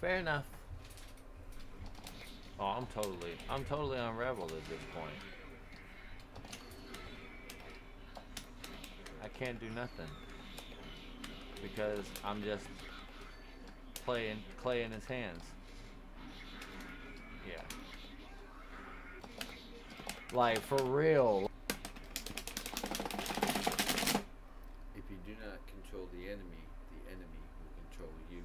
Fair enough. Oh, I'm totally unraveled at this point. I can't do nothing because I'm just playing clay in his hands. Yeah. Like, for real. If you do not control the enemy will control you.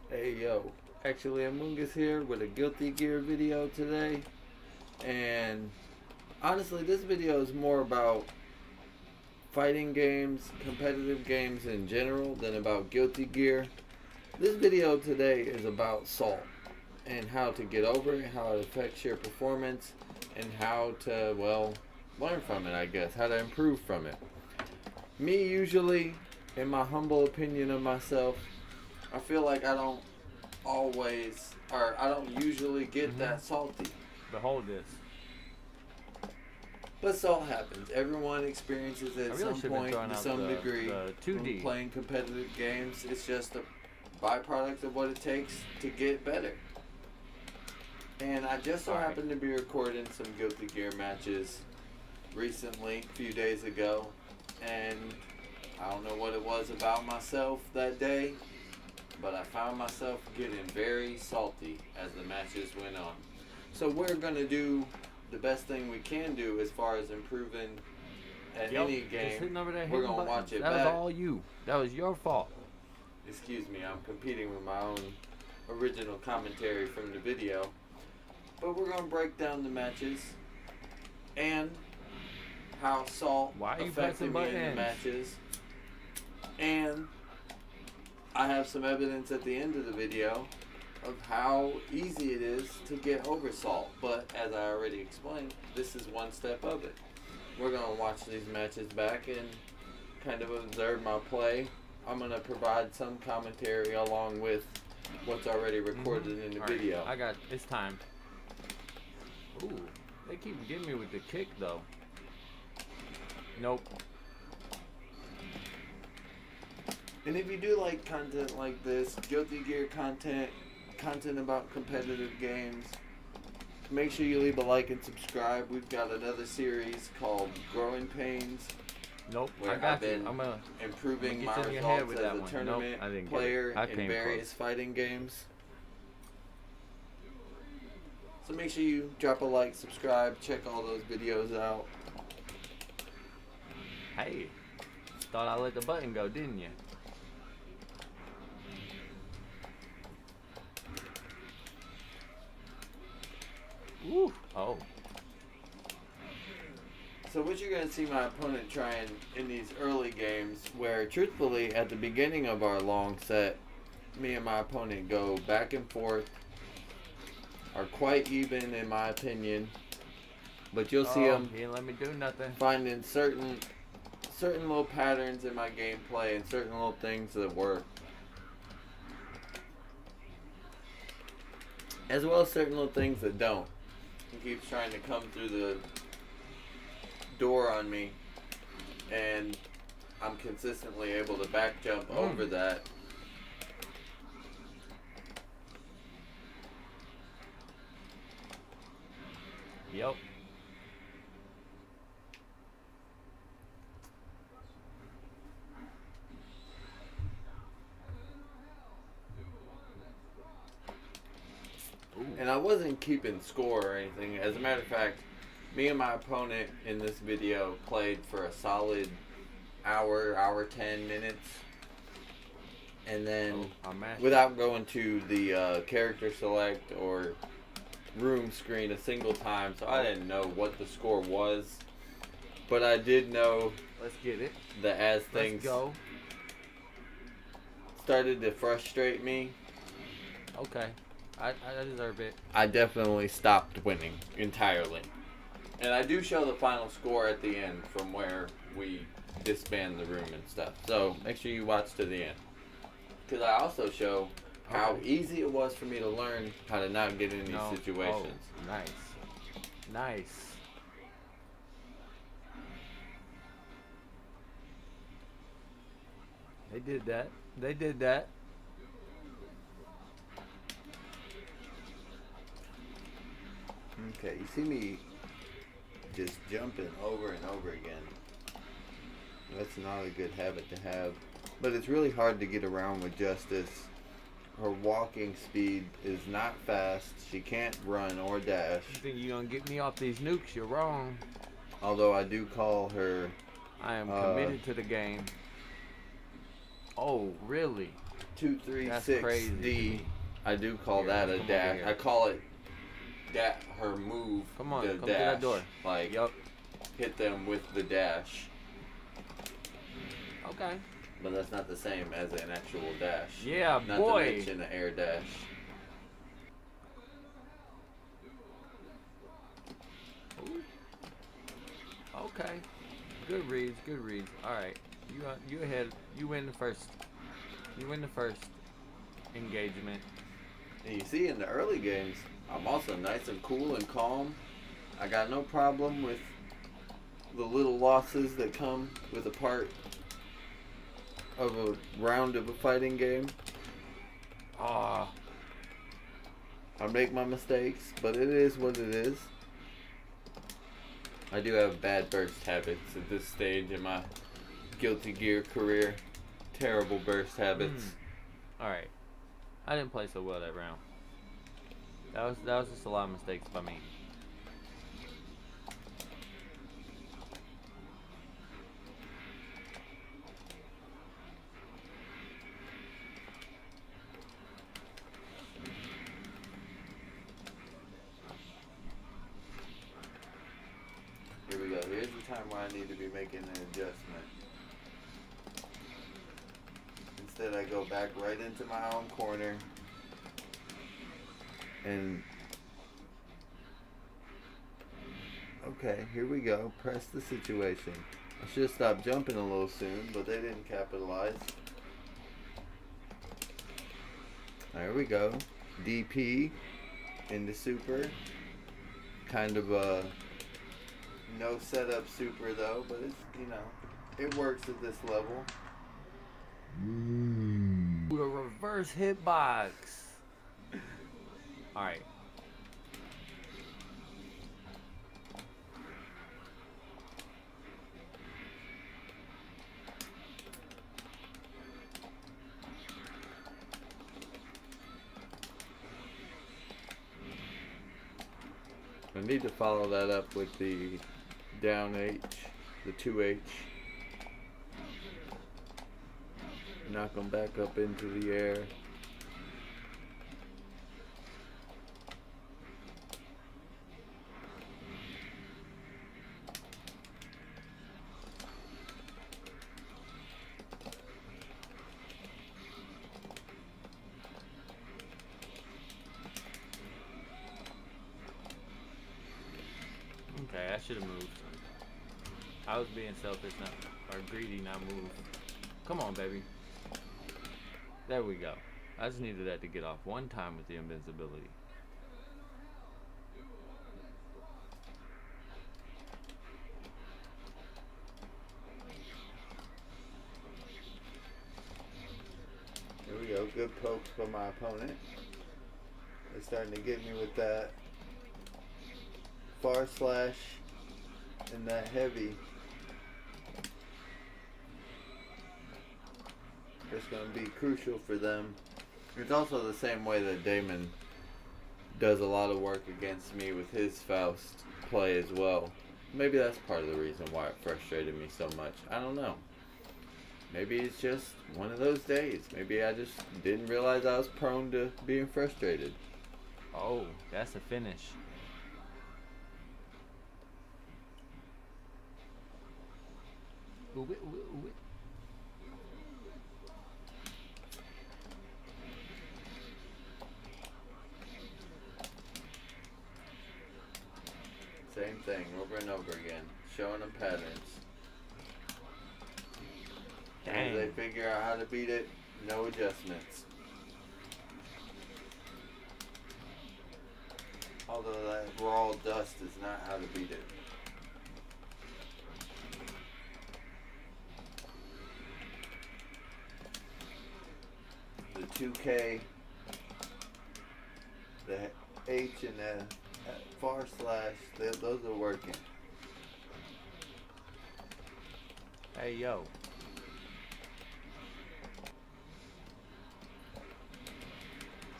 Hey yo, actually Amungus here with a Guilty Gear video today. And honestly, this video is more about fighting games, competitive games in general, than about Guilty Gear. This video today is about Salt and how to get over it, how it affects your performance, and how to, well, learn from it, I guess, how to improve from it. Me, usually, in my humble opinion of myself, I feel like I don't usually get that salty. Behold this. But salt happens. Everyone experiences it at some point to some degree when playing competitive games. It's just a byproduct of what it takes to get better. And I just so happened to be recording some Guilty Gear matches recently, a few days ago. And I don't know what it was about myself that day, but I found myself getting very salty as the matches went on. So we're going to do the best thing we can do as far as improving at any game. We're going to watch it back. That was all you. That was your fault. Excuse me, I'm competing with my own original commentary from the video. But we're going to break down the matches and how Salt affected me in the matches. And I have some evidence at the end of the video of how easy it is to get over Salt. But as I already explained, this is one step of it. We're going to watch these matches back and kind of observe my play. I'm going to provide some commentary along with what's already recorded in the video. It's time. Ooh, they keep getting me with the kick though. Nope. And if you do like content like this, Guilty Gear content about competitive games, make sure you leave a like and subscribe. We've got another series called Growing Pains. Nope, where I've been improving my results as a tournament player in various fighting games. So make sure you drop a like, subscribe, check all those videos out. Hey, thought I let the button go, didn't you? Woo. Oh. So what you're going to see my opponent trying in these early games, where truthfully at the beginning of our long set, me and my opponent go back and forth, are quite even in my opinion, but you'll see him he didn't let me do nothing. Finding certain little patterns in my gameplay and certain little things that work, as well as certain little things that don't. He keeps trying to come through the door on me, and I'm consistently able to back jump over that. Yep. And I wasn't keeping score or anything. As a matter of fact, me and my opponent in this video played for a solid hour 10 minutes. And then, without going to the character select or room screen a single time, so I didn't know what the score was. But I did know that as things started to frustrate me, okay, I deserve it. I definitely stopped winning entirely. And I do show the final score at the end from where we disband the room and stuff. So make sure you watch to the end. Because I also show how easy it was for me to learn how to not get in these situations. Oh, nice. Nice. They did that. They did that. Okay, you see me just jumping over and over again. That's not a good habit to have. But it's really hard to get around with Justice. Her walking speed is not fast. She can't run or dash. You think you're gonna get me off these nukes? You're wrong. Although I do call her... I am committed to the game. Oh, really? 236D. I do call that a dash. I call it her move. Come on, the come dash. through that door. Like, yup. Hit them with the dash. Okay. But that's not the same as an actual dash. Yeah, not boy. Not to mention the air dash. Ooh. Okay. Good reads, good reads. Alright. You ahead. You win the first. You win the first engagement. And you see in the early games, I'm also nice and cool and calm. I got no problem with the little losses that come with a part of a round of a fighting game. I make my mistakes, but it is what it is. I do have bad burst habits at this stage in my Guilty Gear career. Terrible burst habits. Alright. I didn't play so well that round. That was just a lot of mistakes by me. Here we go. Here's the time where I need to be making an adjustment. Instead, I go back right into my own corner. And okay, here we go. Press the situation. I should have stopped jumping a little soon, but they didn't capitalize. There we go. DP into super. Kind of a no setup super though, but it's, you know, it works at this level. The reverse hitbox. Alright. I need to follow that up with the down H, the 2H. Knock them back up into the air. Okay, I should have moved. I was being selfish, not or greedy, not move. Come on, baby. There we go. I just needed that to get off one time with the invincibility. Here we go. Good pokes from my opponent. They're starting to get me with that far slash and that heavy. It's going to be crucial for them. It's also the same way that Damon does a lot of work against me with his Faust play as well. Maybe that's part of the reason why it frustrated me so much. I don't know. Maybe it's just one of those days. Maybe I just didn't realize I was prone to being frustrated. Oh, that's a finish. Ooh, ooh, ooh, ooh. Same thing over and over again. Showing them patterns. Dang. And as they figure out how to beat it, no adjustments. Although that raw dust is not how to beat it. The 2K, the H and the Far slash. Those are working. Hey, yo.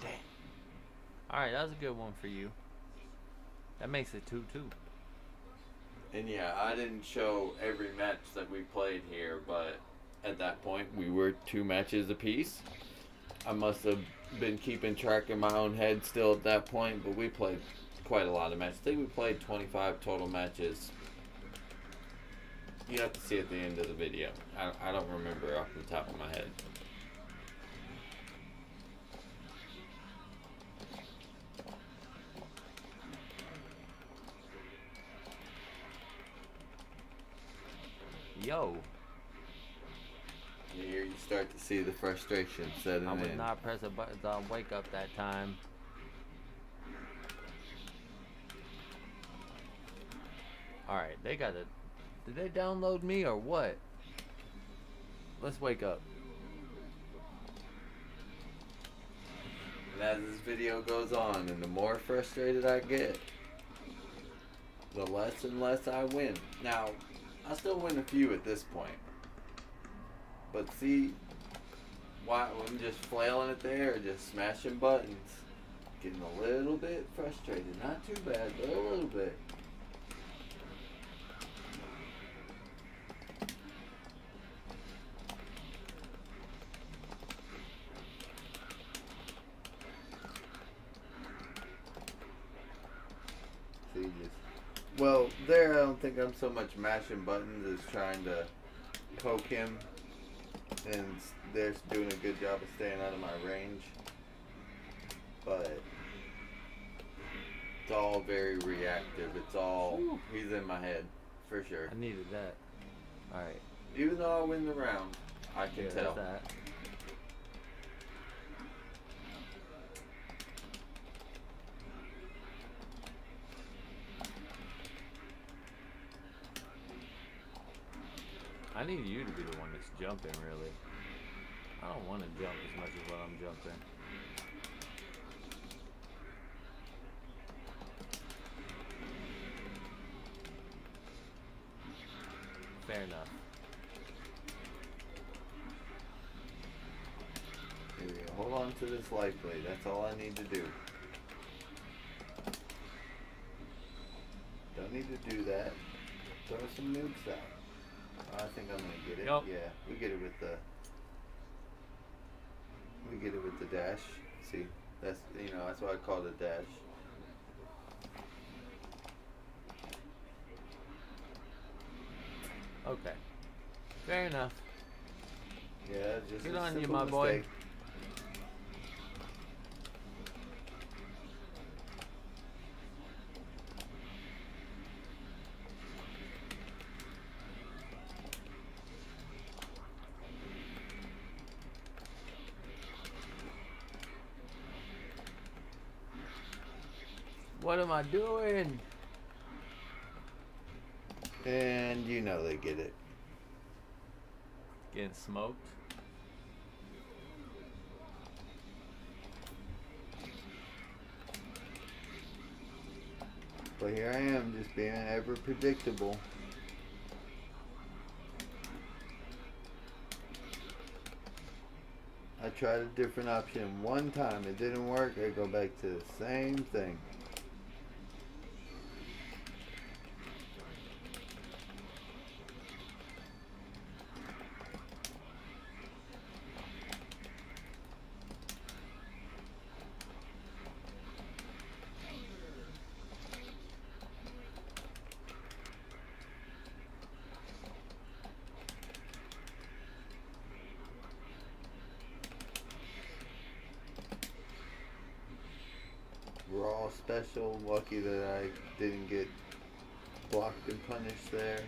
Dang. Alright, that was a good one for you. That makes it 2-2. And yeah, I didn't show every match that we played here, but at that point we were 2 matches apiece. I must have been keeping track in my own head still at that point, but we played quite a lot of matches. I think we played 25 total matches. You have to see at the end of the video. I don't remember off the top of my head. Yo. Here you start to see the frustration setting in. I would not press a button on wake up that time. Alright, they got it. Did they download me or what? Let's wake up. And as this video goes on and the more frustrated I get, the less and less I win. Now, I still win a few at this point. But see, why I'm just flailing it there, just smashing buttons. Getting a little bit frustrated. Not too bad, but a little bit. See, well, there I don't think I'm so much mashing buttons as trying to poke him. And they're doing a good job of staying out of my range. But it's all very reactive. It's all, he's in my head, for sure. I needed that. Alright. Even though I win the round, I can tell. That. I need you to be the one that's jumping, really. I don't want to jump as much as what I'm jumping. Fair enough. Here we go. Hold on to this life blade. That's all I need to do. Don't need to do that. Throw some nukes out. I think I'm gonna get it. Yep. Yeah, we get it with the dash. See, that's that's why I call it a dash. Okay. Fair enough. Yeah, just good a on you, simple my boy. mistake. What am I doing? And you know they get it. Getting smoked. But here I am, just being ever predictable. I tried a different option one time, it didn't work, I go back to the same thing. Raw special, lucky that I didn't get blocked and punished there.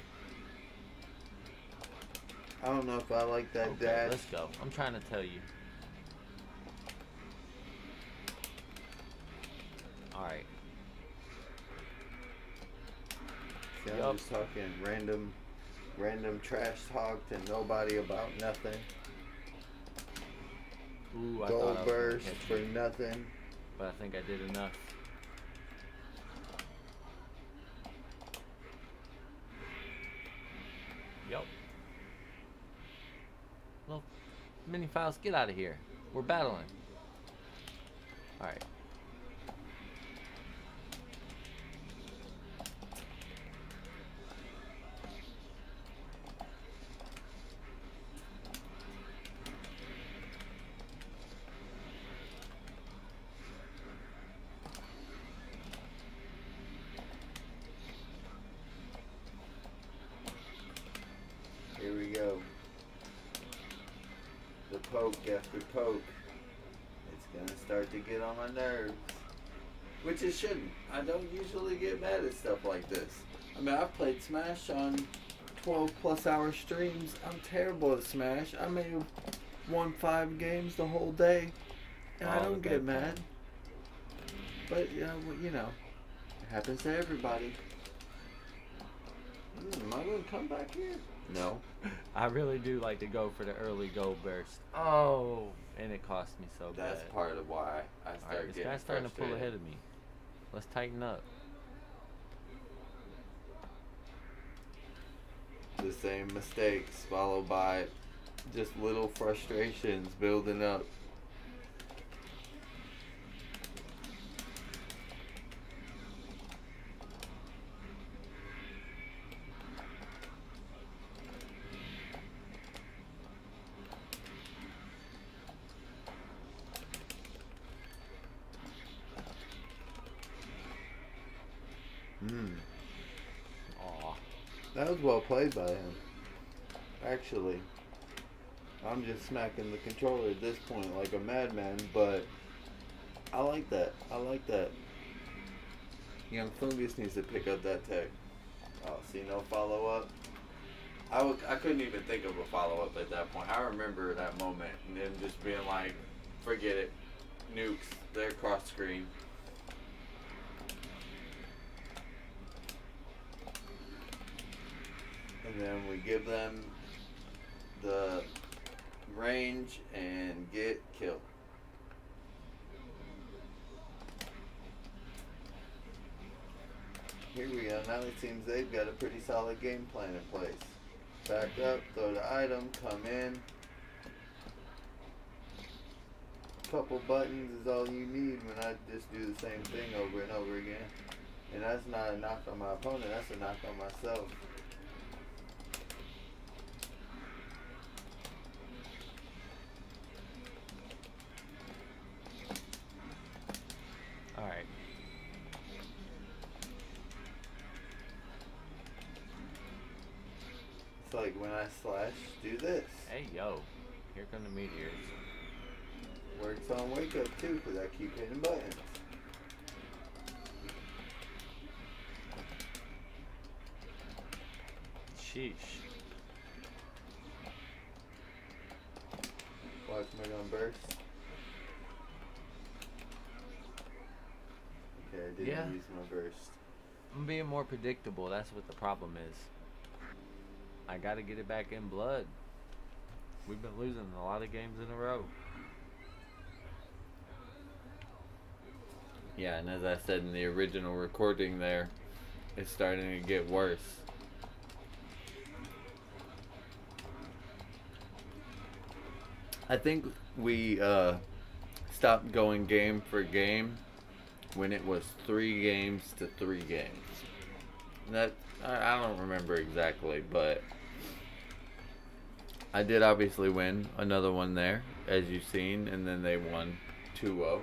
I don't know if I like that Okay, dash. let's go. I'm trying to tell you. Alright. See, I'm just talking random trash talk to nobody about nothing. Ooh, I Gold thought burst I was for nothing. but I think I did enough. Mini files, get out of here. We're battling. Alright. Here we go. The poke after poke. It's gonna start to get on my nerves. Which it shouldn't. I don't usually get mad at stuff like this. I mean, I've played Smash on 12+ hour streams. I'm terrible at Smash. I may have won 5 games the whole day. And I don't get mad. But, you know, it happens to everybody. Am I going to come back here? No. I really do like to go for the early goal burst. Oh, and it cost me so bad. That's part of why I start getting this guy's starting to pull frustrated. ahead of me. Let's tighten up. The same mistakes followed by just little frustrations building up. Aw. That was well played by him. Actually, I'm just smacking the controller at this point like a madman, but I like that. I like that. Young Fungus needs to pick up that tech. Oh, see, no follow-up. I couldn't even think of a follow-up at that point. I remember that moment and then just being like, forget it. Nukes. They're cross screen. And then we give them the range and get killed. Here we go. Now it seems they've got a pretty solid game plan in place. Back up, throw the item, come in. Couple buttons is all you need when I just do the same thing over and over again. And that's not a knock on my opponent, that's a knock on myself. Alright. It's like when I slash, do this. Hey, yo. Here come the meteors. Works on wake up too, because I keep hitting buttons. Sheesh. Watch my gun burst. Okay, I didn't use my burst. I'm being more predictable. That's what the problem is. I gotta get it back in blood. We've been losing a lot of games in a row. Yeah, and as I said in the original recording there, it's starting to get worse. I think we stopped going game for game when it was 3 games to 3 games. That I don't remember exactly, but I did obviously win another one there, as you've seen, and then they won 2-0.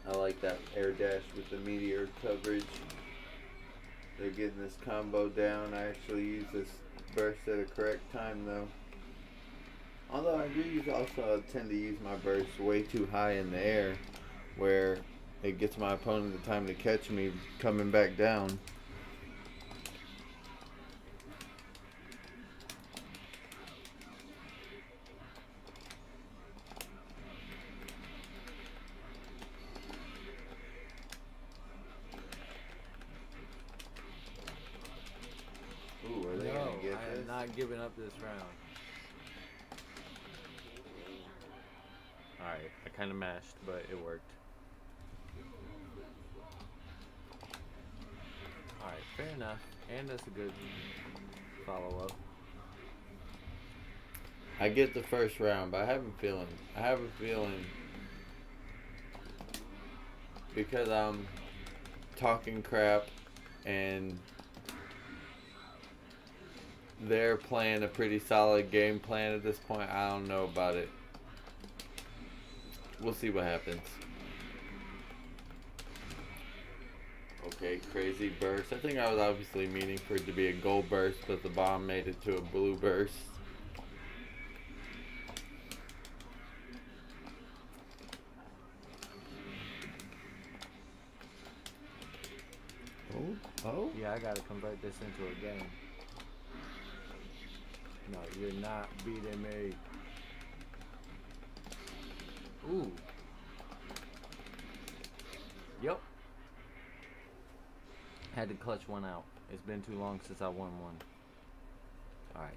I like that air dash with the meteor coverage. They're getting this combo down. I actually use this burst at a correct time though. Although I do also tend to use my burst way too high in the air, where it gets my opponent the time to catch me coming back down. Ooh, are they gonna get I this? am not giving up this round. Alright, I kind of mashed, but it worked. Fair enough. And that's a good follow-up. I get the first round, but I have a feeling because I'm talking crap and they're playing a pretty solid game plan at this point. I don't know about it. We'll see what happens. Okay, crazy burst. I think I was obviously meaning for it to be a gold burst, but the bomb made it to a blue burst. Oh? Yeah, I gotta convert this into a game. No, you're not beating me. Ooh. Yep. Had to clutch one out. It's been too long since I won one. Alright.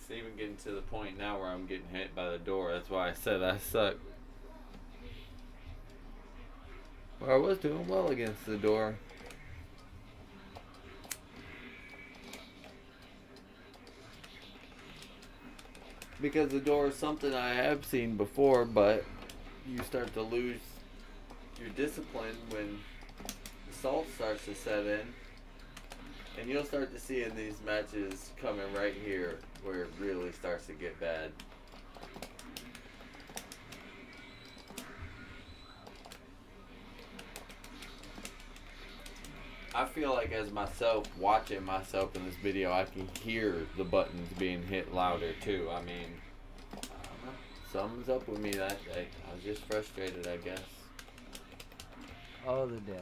It's even getting to the point now where I'm getting hit by the door. That's why I said I suck. Well, I was doing well against the door. Because the door is something I have seen before, but you start to lose your discipline when the salt starts to set in. And you'll start to see in these matches coming right here where it really starts to get bad. I feel like as myself, watching myself in this video, I can hear the buttons being hit louder too. I mean, I don't know. Something's up with me that day. I was just frustrated, I guess. Oh, the damage.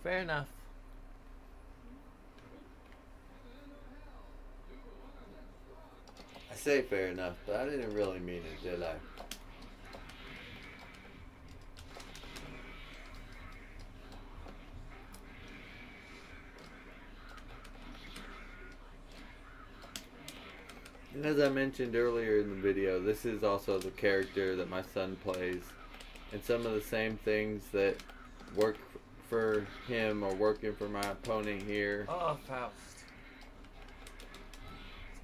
Fair enough. I say fair enough, but I didn't really mean it, did I? And as I mentioned earlier in the video, this is also the character that my son plays. And some of the same things that work for him are working for my opponent here. Oh, Faust.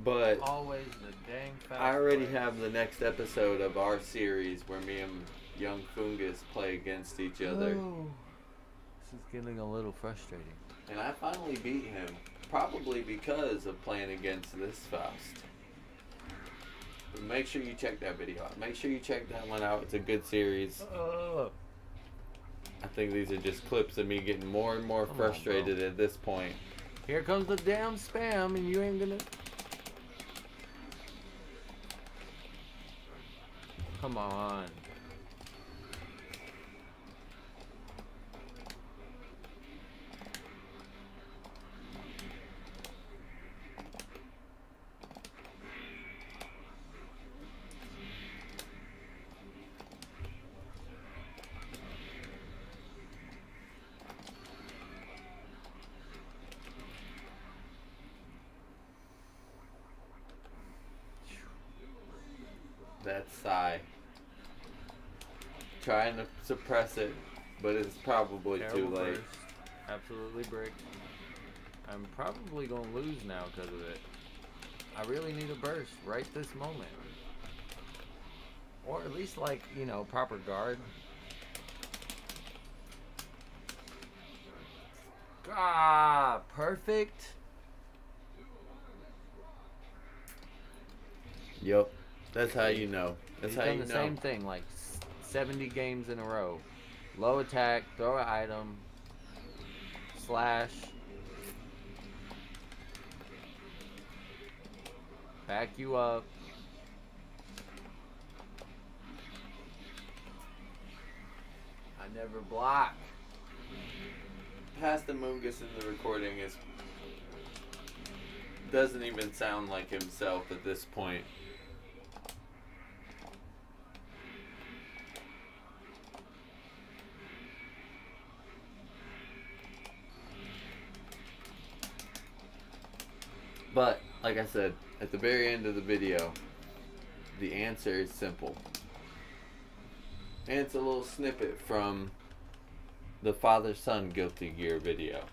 But always the dang Faust. I already have the next episode of our series where me and young Fungus play against each other. Oh, this is getting a little frustrating. And I finally beat him. Probably because of playing against this Faust. But make sure you check that video out. Make sure you check that one out. It's a good series. I think these are just clips of me getting more and more frustrated at this point. Here comes the damn spam and you ain't gonna... Come on. That sigh. Trying to suppress it, but it's probably too late. Burst. Absolutely bricked. I'm probably gonna lose now because of it. I really need a burst right this moment. Or at least like, you know, proper guard. Ah, perfect. Yup. That's how you know. That's how you know. He's done the same thing, like 70 games in a row. Low attack, throw an item, slash. Back you up. I never block. Past Amoongus in the recording doesn't even sound like himself at this point. But, like I said, at the very end of the video, the answer is simple. And it's a little snippet from the father-son Guilty Gear video.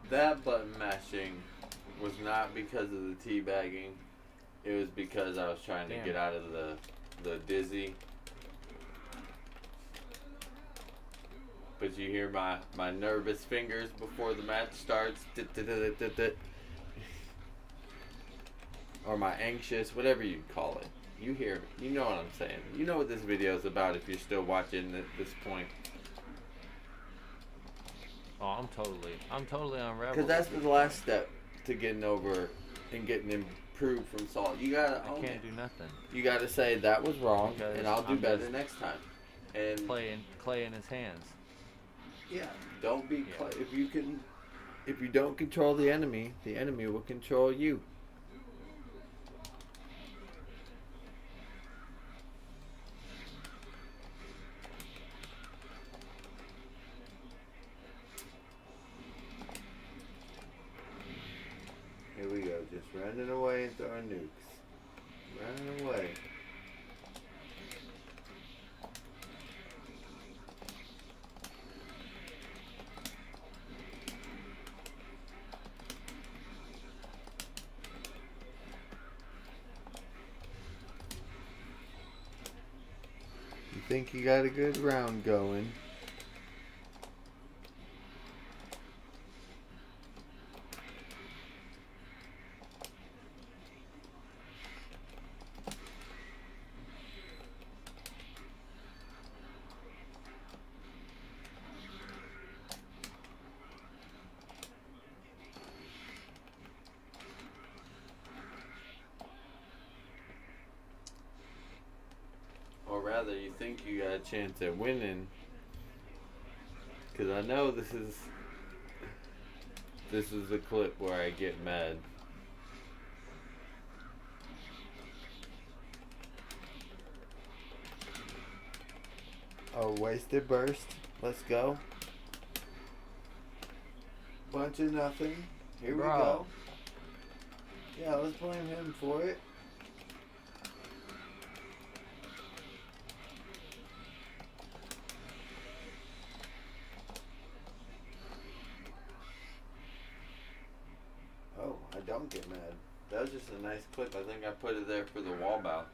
That button mashing was not because of the teabagging. It was because I was trying to get out of the dizzy. But you hear my nervous fingers before the match starts. Or my anxious, whatever you call it. You hear, you know what I'm saying. You know what this video is about if you're still watching at this point. Oh, I'm totally on Rebel. Because that's the last step to getting over and getting improved from Salt. You gotta own I can't it. do nothing. You gotta say that was wrong, Because and I'll do I'm better just next time. And Clay in his hands. yeah, don't be Yeah. If you don't control the enemy will control you. Here we go, just running away and throwing nukes. Running away. You think you got a good round going. or rather, you think you got a chance at winning. Because I know this is a clip where I get mad. Oh, wasted burst. Let's go. Bunch of nothing. Here we Bro. go. Yeah, let's blame him for it. Oh, I don't get mad. That was just a nice clip. I think I put it there for the wall bounce.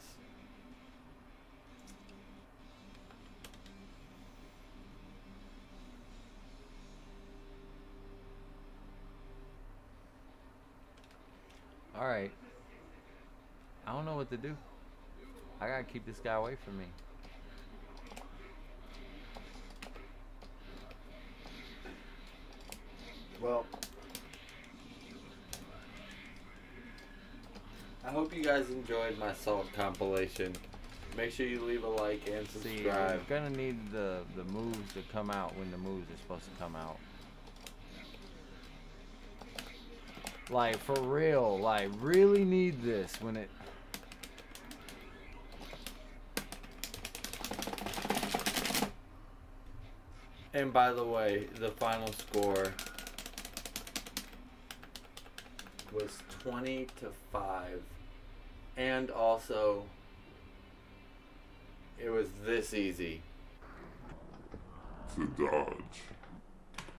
Alright. I don't know what to do. I gotta keep this guy away from me. Well, I hope you guys enjoyed my Salt compilation. Make sure you leave a like and See, subscribe. you're gonna need the moves to come out when the moves are supposed to come out. Like, for real, like, really need this when it... And by the way, the final score was 20-5. And also, it was this easy. To dodge.